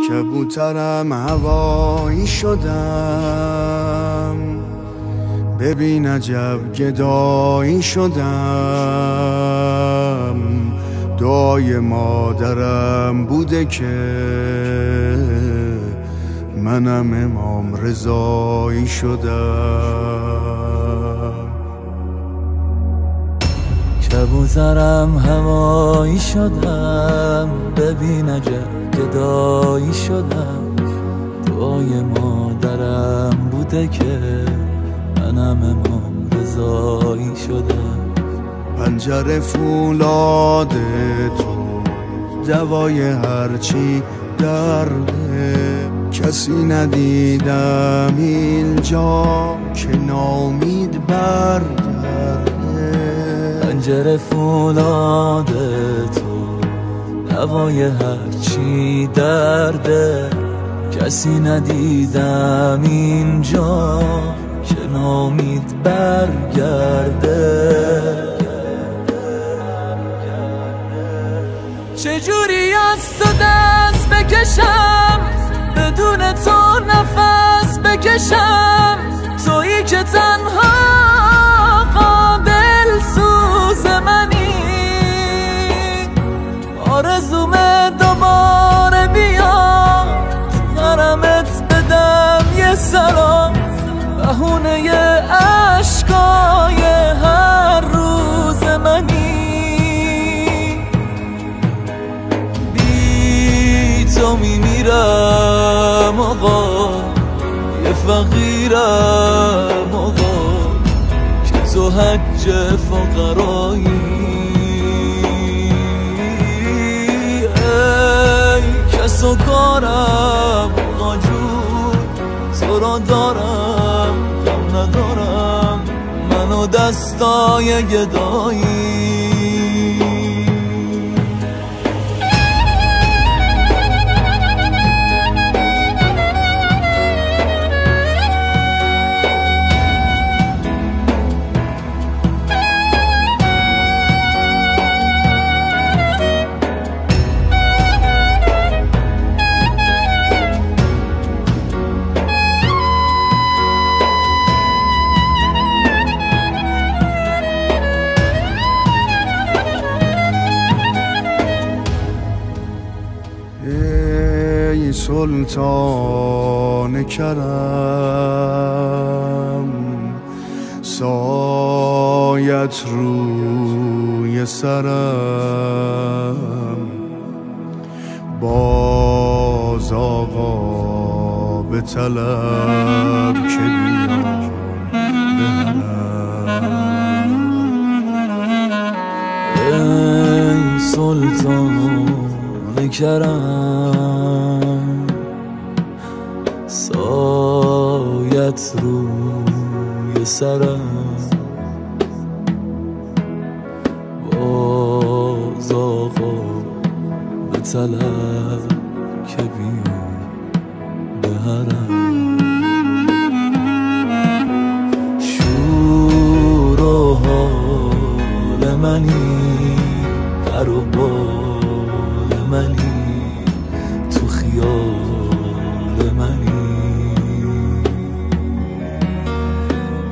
کبوترم هوایی شدم، ببین عجب گدایی شدم. دعای مادرم بوده که منم امام رضایی شدم. کبوترم هوایی شدم، ببین عجب گدایی شدم. دعای مادرم بوده که منم امام رضایی شدم. پنجره فولاد تو دوای هرچی درده، کسی ندیدم اینجا که ناامید برگرده. پنجره فولاد تو دوای هرچی درده، کسی ندیدم اینجا که ناامید برگرده. چجوری از تو دست بکشم، بدون تو نفس بکشم. تویی که تنها قابل سوز منی، آرزومه دوباره بیا حرمت بدم یه سلام. بهونه عشقای هر روز منی، بی تو میمیرم آقا، یه فقیرم آقا، که تو حج فقرایی. ای کس و کارم آقا جون، تو را دارم غم ندارم، من و دستای گدایی. ای سلطان کرم، سایت روی سرم. باز آقا به طلب که بیام بهرم. ای سلطان کرم، سایت روی سرم. باز آقا به طلب که بیام بهرم. شور و حال منی، در و بال منی، تو خیال منی.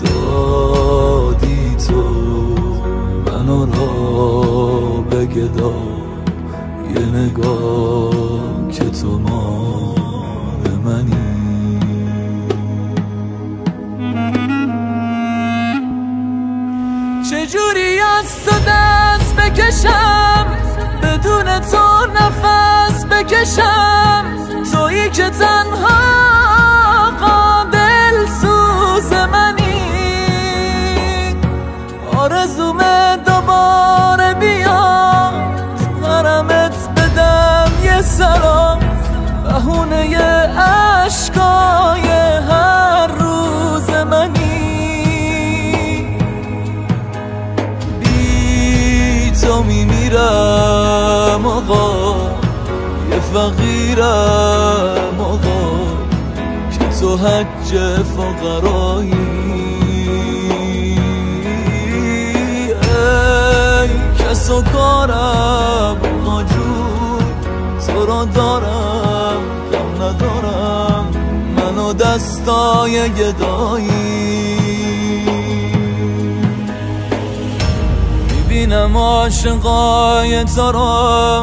دادی تو منو را به گدا، یه نگاه که تو مال منی. چجوری از تو دست بکشم، بدون تو نفس بکشم. تویی که تنها قابل سوز منی، آرزومه دوباره بیا حرمت بدم یه سلام. بهونه عشقای هر روز منی، بی تو میمیرم آقا، یه فقیرم آقا، که تو حج فقرایی. ای کس و کارم دارم کم ندارم من و دستای گدایی میبینم عاشقای تو رو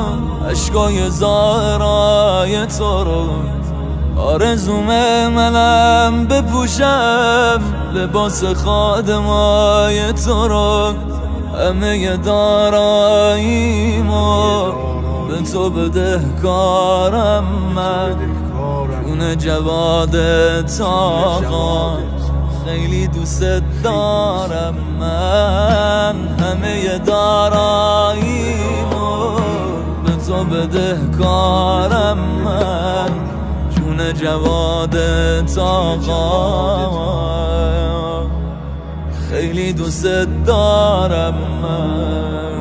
عشقای ظاهرای تو رو آرزومه منم بپوشم لباس خادمای تو رو همه داراییمو به تو بدهکارم من جون جواد طاقا خیلی دوست دارم من همه داراییمو به تو بدهکارم من جون جواد طاقا خیلی دوست دارم من